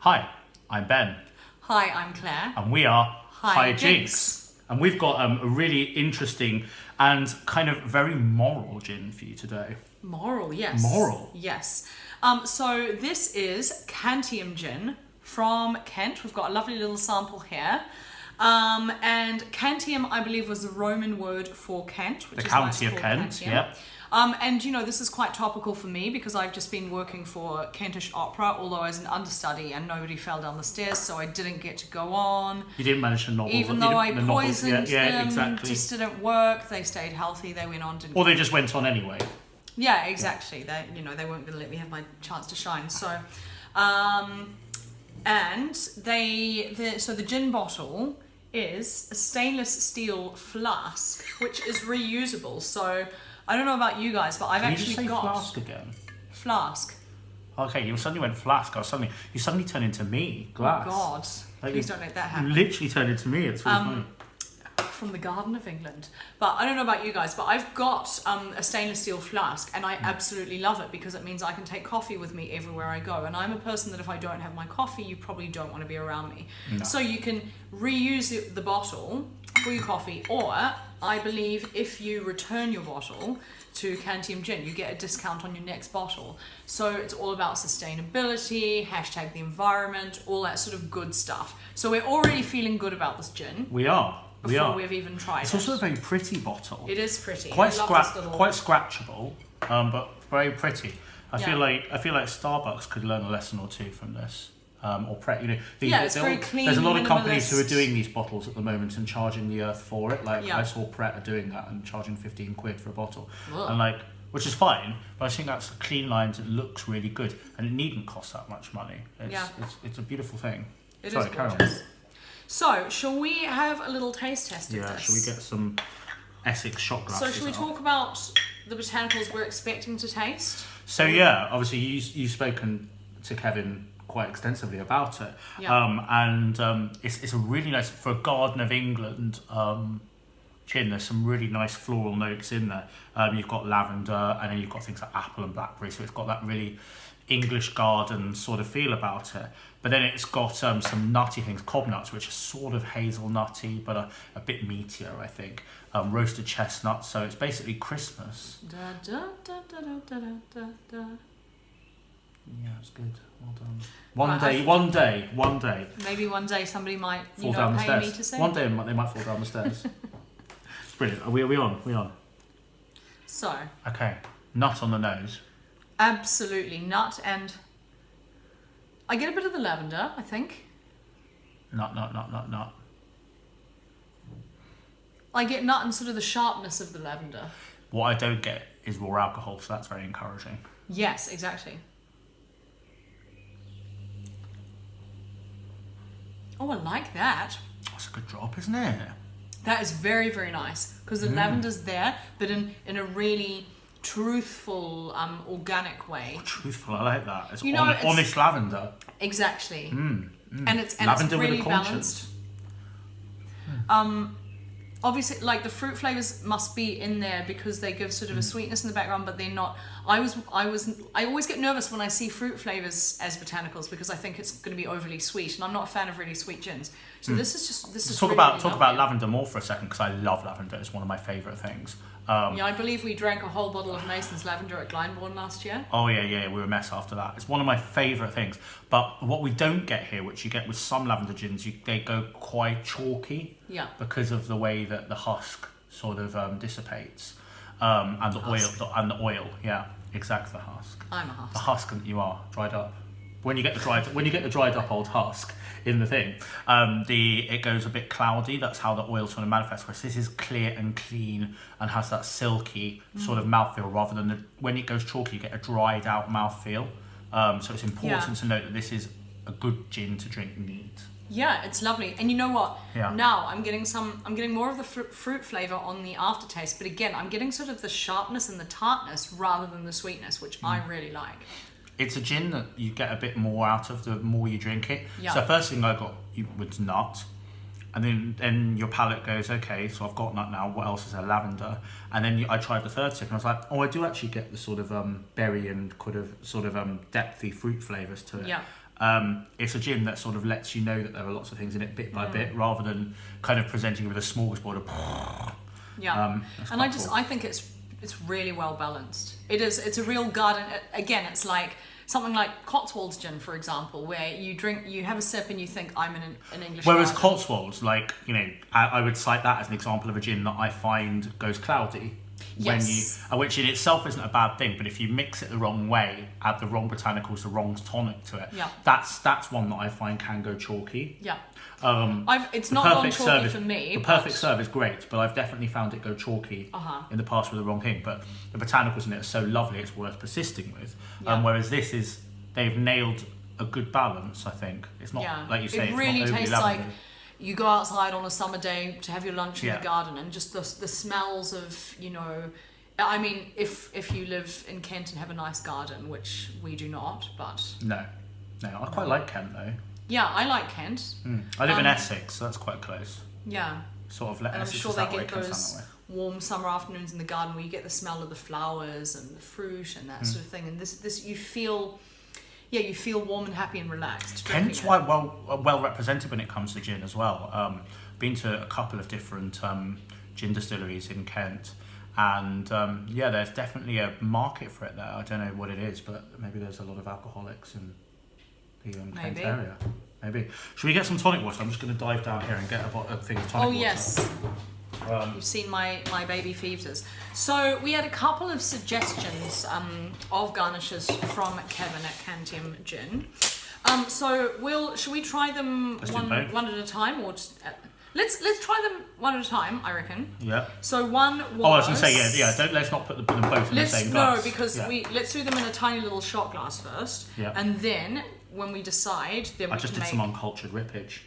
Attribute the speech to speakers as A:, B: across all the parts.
A: Hi, I'm Ben.
B: Hi, I'm Claire.
A: And we are
B: Hi Jinx.
A: And we've got a really interesting and kind of very moral gin for you today.
B: Moral, yes.
A: Moral?
B: Yes. So this is Cantium Gin from Kent. We've got a lovely little sample here. And Cantium, I believe, was the Roman word for Kent, which
A: The
B: is
A: county
B: why
A: of
B: it's
A: Kent,
B: called Cantium.
A: yep.
B: And you know, this is quite topical for me because I've just been working for Kentish Opera, although as an understudy, and nobody fell down the stairs, so I didn't get to go on.
A: You didn't manage to novel.
B: Even though I poisoned
A: yeah,
B: them,
A: exactly.
B: just didn't work. They stayed healthy. They went on. Didn't
A: Or they just went on anyway.
B: Yeah, exactly. They weren't going to let me have my chance to shine. So, so the gin bottle is a stainless steel flask, which is reusable. So I don't know about you guys, but I've
A: Can
B: actually
A: you just say
B: got
A: flask again?
B: flask.
A: Okay, you suddenly went flask. You suddenly turned into me. Glass.
B: Oh God!
A: Like
B: Please don't let that
A: You
B: happen.
A: literally turned into me. It's really funny.
B: From the Garden of England. But I don't know about you guys, but I've got a stainless steel flask and I absolutely love it because it means I can take coffee with me everywhere I go. And I'm a person that if I don't have my coffee, you probably don't want to be around me.
A: No.
B: So you can reuse the bottle for your coffee, or I believe if you return your bottle to Cantium Gin, you get a discount on your next bottle. So it's all about sustainability, hashtag the environment, all that sort of good stuff. So we're already feeling good about this gin.
A: We are.
B: Before we've even tried
A: It's
B: it.
A: also a very pretty bottle.
B: It is pretty.
A: Quite
B: I love this little...
A: quite scratchable, but very pretty. I
B: Yeah.
A: feel like Starbucks could learn a lesson or two from this. Or Pret,
B: It's very clean,
A: there's a lot of companies who are
B: minimalist.
A: doing these bottles at the moment and charging the earth for it. Like
B: Yeah.
A: I saw Pret are doing that and charging 15 quid for a bottle,
B: Ugh.
A: and which is fine. But I think that's a clean lines. It looks really good, and it needn't cost that much money. It's a beautiful thing.
B: It
A: Sorry,
B: is
A: carry on.
B: gorgeous. So, shall we have a little taste test of
A: Yeah,
B: this?
A: shall we get some Essex shot glasses?
B: So, shall we
A: out?
B: talk about the botanicals we're expecting to taste?
A: So yeah, obviously you've spoken to Kevin quite extensively about it,
B: Yeah.
A: It's a really nice for a Garden of England gin. There's some really nice floral notes in there. You've got lavender, and then you've got things like apple and blackberry. So it's got that really English garden sort of feel about it. But then it's got some nutty things, cob nuts, which are sort of hazelnutty, but a bit meatier, I think. Roasted chestnuts, so it's basically Christmas.
B: Da, da, da, da, da, da, da, da.
A: Yeah, it's good. Well done.
B: Right,
A: One day.
B: Maybe one day somebody might,
A: Fall down the
B: pay
A: stairs.
B: me to sing.
A: One day they might fall down the stairs. It's brilliant. Are we on? We on?
B: So,
A: Okay. Nut on the nose.
B: absolutely nut, and I get a bit of the lavender, I think.
A: Nut.
B: I get nut and sort of the sharpness of the lavender.
A: What I don't get is raw alcohol, so that's very encouraging.
B: Yes, exactly. Oh, I like that.
A: That's a good drop, isn't it?
B: That is very, very nice because the lavender's there, but in a really truthful, organic way.
A: Truthful, I like that. It's,
B: it's-
A: honest lavender.
B: Exactly. And it's
A: Lavender with a
B: really
A: conscience.
B: balanced. Obviously, like the fruit flavors must be in there because they give sort of a sweetness in the background, but they're not. I always get nervous when I see fruit flavors as botanicals because I think it's going to be overly sweet, and I'm not a fan of really sweet gins. So this is
A: Talk
B: really,
A: about
B: really lovely.
A: lavender more for a second, because I love lavender. It's one of my favourite things.
B: Yeah, I believe we drank a whole bottle of Mason's lavender at Glyndebourne last year.
A: Oh yeah, we were a mess after that. It's one of my favourite things. But what we don't get here, which you get with some lavender gins, they go quite chalky.
B: Yeah.
A: Because of the way that the husk sort of dissipates, and the oil. Yeah, exactly, the husk.
B: I'm a husk.
A: The husk that you are dried up. When you get the dried up old husk in the thing, it goes a bit cloudy. That's how the oil sort of manifests. Whereas this is clear and clean and has that silky sort of mouthfeel, rather than when it goes chalky, you get a dried out mouthfeel. So it's important to note that this is a good gin to drink neat.
B: Yeah, it's lovely. And you know what?
A: Yeah.
B: Now I'm getting more of the fruit flavour on the aftertaste, but again, I'm getting sort of the sharpness and the tartness rather than the sweetness, which I really like.
A: It's a gin that you get a bit more out of the more you drink it.
B: Yeah.
A: So first thing I got was nut, and then your palate goes, okay, so I've got nut now. What else is there? Lavender, and then I tried the third sip, and I was like, oh, I do actually get the sort of berry and sort of depthy fruit flavours to it.
B: Yeah.
A: It's a gin that sort of lets you know that there are lots of things in it bit by bit, rather than kind of presenting with a smorgasbord of.
B: Yeah, and
A: cool.
B: I think it's really well balanced. It is. It's a real garden. Again, it's like something like Cotswolds gin, for example, where you have a sip and you think I'm in an English.
A: Whereas
B: garden.
A: Cotswolds, like, you know, I would cite that as an example of a gin that I find goes cloudy.
B: Yes.
A: Which in itself isn't a bad thing, but if you mix it the wrong way, add the wrong botanicals, the wrong tonic to it, that's one that I find can go chalky.
B: Yeah. It's
A: The
B: not gone
A: perfect
B: chalky
A: serve
B: for me.
A: The perfect serve is great, but I've definitely found it go chalky in the past with the wrong thing. But the botanicals in it are so lovely, it's worth persisting with. Whereas they've nailed a good balance, I think. It's not, like you say,
B: it really
A: it's not
B: tastes
A: overly
B: like you go outside on a summer day to have your lunch in the garden, and just the smells of, you know, I mean, if you live in Kent and have a nice garden, which we do not, but...
A: No, I quite like Kent, though.
B: Yeah, I like Kent.
A: I live in Essex, so that's quite close.
B: Yeah.
A: Sort of.
B: And I'm
A: Essex
B: sure
A: is
B: they
A: that way,
B: get
A: Kent's
B: those
A: that way.
B: warm summer afternoons in the garden where you get the smell of the flowers and the fruit and that sort of thing. And this you feel warm and happy and relaxed.
A: Kent's quite well represented when it comes to gin as well. Been to a couple of different gin distilleries in Kent, and there's definitely a market for it there. I don't know what it is, but maybe there's a lot of alcoholics in the Kent area. Maybe. Should we get some tonic water? I'm just going to dive down here and get a thing of tonic water.
B: Oh yes. You've seen my baby feeders. So we had a couple of suggestions of garnishes from Kevin at Cantium Gin. Should we try them one at a time, or just, let's try them one at a time, I reckon.
A: Yeah.
B: So one was.
A: Oh, I was going to say let's not put them both in the same glass.
B: No, because let's do them in a tiny little shot glass first.
A: Yeah.
B: And then when we decide, then
A: I just did some uncultured rippage.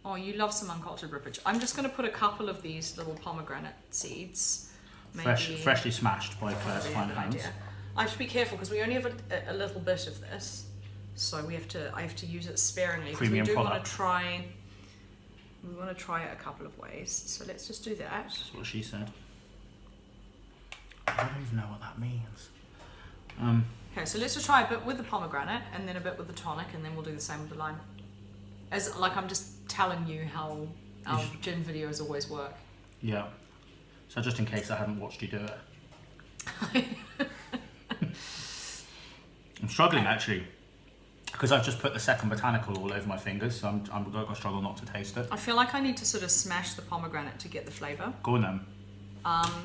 B: Oh, you love some uncultured rippage. I'm just going to put a couple of these little pomegranate seeds.
A: Freshly smashed by Claire's fine hands.
B: Idea. I have to be careful because we only have a little bit of this, so I have to use it sparingly because we do want to try. We want to try it a couple of ways. So let's just do that.
A: That's what she said. I don't even know what that means.
B: Okay, so let's just try a bit with the pomegranate and then a bit with the tonic, and then we'll do the same with the lime. I'm just telling you how our gin videos always work.
A: Yeah. So just in case I haven't watched you do it. I'm struggling actually, because I've just put the second botanical all over my fingers, so I'm going to struggle not to taste it.
B: I feel like I need to sort of smash the pomegranate to get the flavour.
A: Go on then.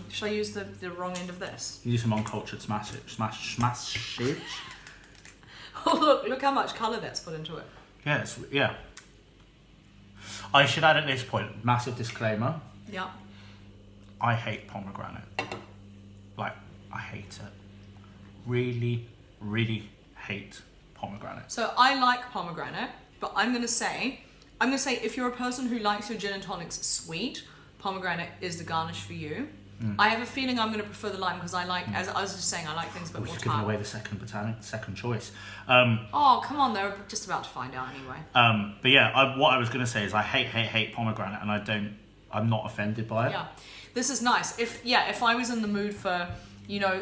B: Shall I use the wrong end of this?
A: You do some uncultured smash it.
B: Oh look how much colour that's put into it.
A: Yes, yeah. I should add at this point, massive disclaimer.
B: Yeah.
A: I hate pomegranate. Like, I hate it. Really, really hate pomegranate.
B: So I like pomegranate, but I'm gonna say if you're a person who likes your gin and tonics sweet, pomegranate is the garnish for you. I have a feeling I'm going to prefer the lime because I like, as I was just saying, I like things a bit more tart.
A: Giving away the second choice.
B: Oh, come on, they're just about to find out anyway.
A: But yeah, what I was going to say is I hate pomegranate, and I'm not offended by it.
B: Yeah, this is nice. If I was in the mood for,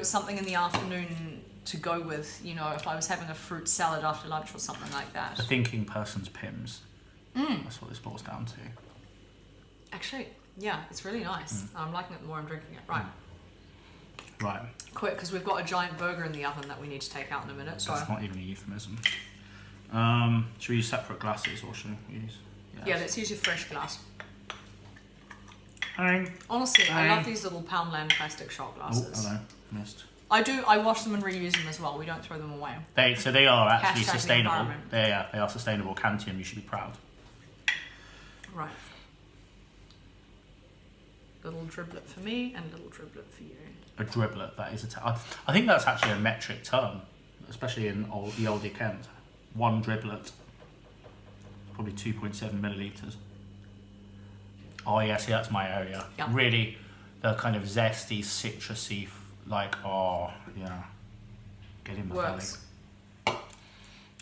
B: something in the afternoon to go with, if I was having a fruit salad after lunch or something like that.
A: A thinking person's Pimm's. That's what this boils down to.
B: Actually, yeah, it's really nice. I'm liking it the more I'm drinking it. Right.
A: Right.
B: Quick, because we've got a giant burger in the oven that we need to take out in a minute. So
A: that's not even a euphemism. Should we use separate glasses or should we use... Yes.
B: Yeah, let's use your fresh glass.
A: Hi.
B: Honestly, I love these little Poundland plastic shot glasses.
A: Oh, hello. Missed.
B: I wash them and reuse them as well. We don't throw them away.
A: They are actually
B: Hashtag
A: sustainable.
B: the
A: They are sustainable. Cantium, you should be proud.
B: Right. Little driblet for me and little driblet for you.
A: A driblet, that is I think that's actually a metric term, especially in the older Kent. One driblet, probably 2.7 millilitres. Oh yeah, see that's my area.
B: Yeah.
A: Really, the kind of zesty, citrusy, get in my
B: Works.
A: belly.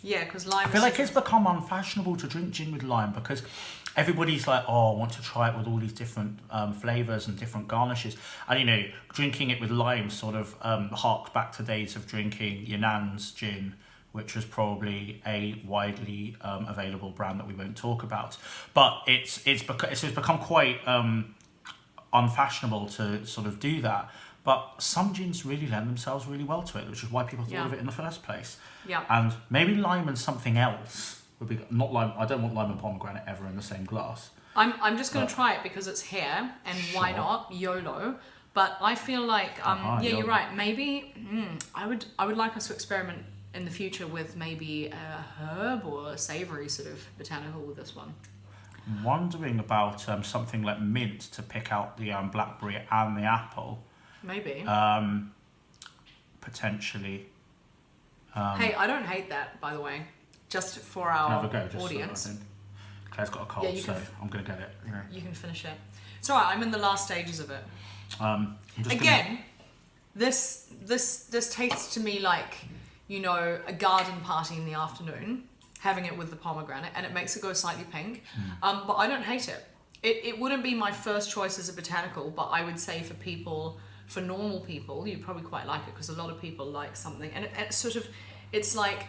B: Yeah, because lime.
A: I feel like it's become unfashionable to drink gin with lime because everybody's like, I want to try it with all these different flavours and different garnishes. And, drinking it with lime sort of harks back to days of drinking your nan's gin which was probably a widely available brand that we won't talk about. But it's become quite unfashionable to sort of do that. But some gins really lend themselves really well to it, which is why people thought of it in the first place.
B: Yeah.
A: And maybe lime and something else would be not lime. I don't want lime and pomegranate ever in the same glass.
B: I'm just going to try it because it's here, and why not? YOLO. But I feel like,
A: YOLO.
B: you're right. Maybe I would like us to experiment in the future with maybe a herb or a savoury sort of botanical with this one.
A: I'm wondering about something like mint to pick out the blackberry and the apple.
B: Maybe.
A: Potentially.
B: Hey, I don't hate that, by the way. Just for our
A: Have a go, just
B: audience.
A: So Claire's got a cold,
B: Yeah,
A: so I'm going to get it. Yeah.
B: You can finish it. It's alright, I'm in the last stages of it.
A: I'm just
B: Again, this tastes to me like, you know, a garden party in the afternoon, having it with the pomegranate, and it makes it go slightly pink. But I don't hate it. It wouldn't be my first choice as a botanical, but I would say for normal people, you'd probably quite like it, because a lot of people like something. And it's sort of, it's like,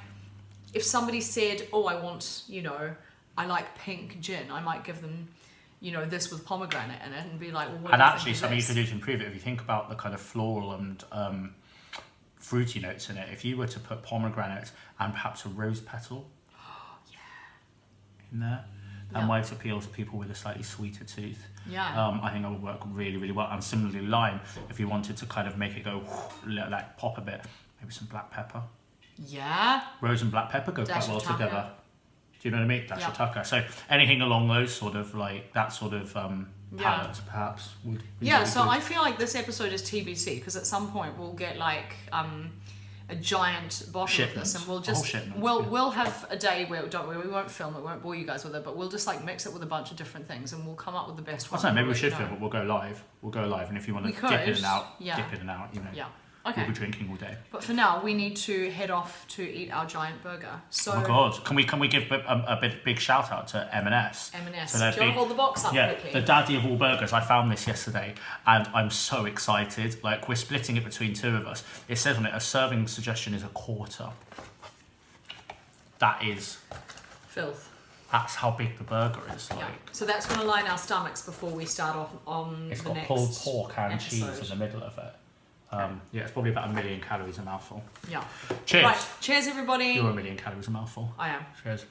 B: if somebody said, oh, I want, you know, I like pink gin, I might give them, you know, this with pomegranate in it, and be like, well, what
A: And
B: do you
A: actually,
B: think of
A: something you
B: this?
A: could do to improve it, if you think about the kind of floral and fruity notes in it, if you were to put pomegranate and perhaps a rose petal in there, that might appeal to people with a slightly sweeter tooth.
B: Yeah.
A: I think that would work really, really well. And similarly, lime, if you wanted to kind of make it go, like pop a bit, maybe some black pepper.
B: Yeah.
A: Rose and black pepper go quite well
B: Dashataka.
A: together. Do you know what I mean? Dashataka. So anything along those sort of like that sort of palettes perhaps would be
B: Yeah,
A: really
B: so
A: good.
B: I feel like this episode is TBC, because at some point we'll get like a giant bottle of this, and we'll just we'll have a day where we won't film it, won't bore you guys with it, but we'll just like mix it with a bunch of different things, and we'll come up with the best one.
A: I don't know, maybe we should film it. We'll go live. And if you want to dip in and out,
B: yeah.
A: dip in and out. You know.
B: Yeah. Okay.
A: We'll be drinking all day.
B: But for now, we need to head off to eat our giant burger. So.
A: Oh my god! Can we give a big shout out to M&S?
B: M&S.
A: So
B: Do you want to hold the box up quickly?
A: The daddy of all burgers. I found this yesterday, and I'm so excited. Like, we're splitting it between two of us. It says on it, a serving suggestion is a quarter. That is.
B: Filth.
A: That's how big the burger is. Like.
B: Yeah. So that's going to line our stomachs before we start off on
A: It's
B: the
A: got
B: next
A: pulled pork and
B: episode.
A: cheese in the middle of it. Yeah, it's probably about 1 million calories a mouthful.
B: Yeah.
A: Cheers.
B: Right. Cheers, everybody.
A: You're 1 million calories a mouthful.
B: I am.
A: Cheers.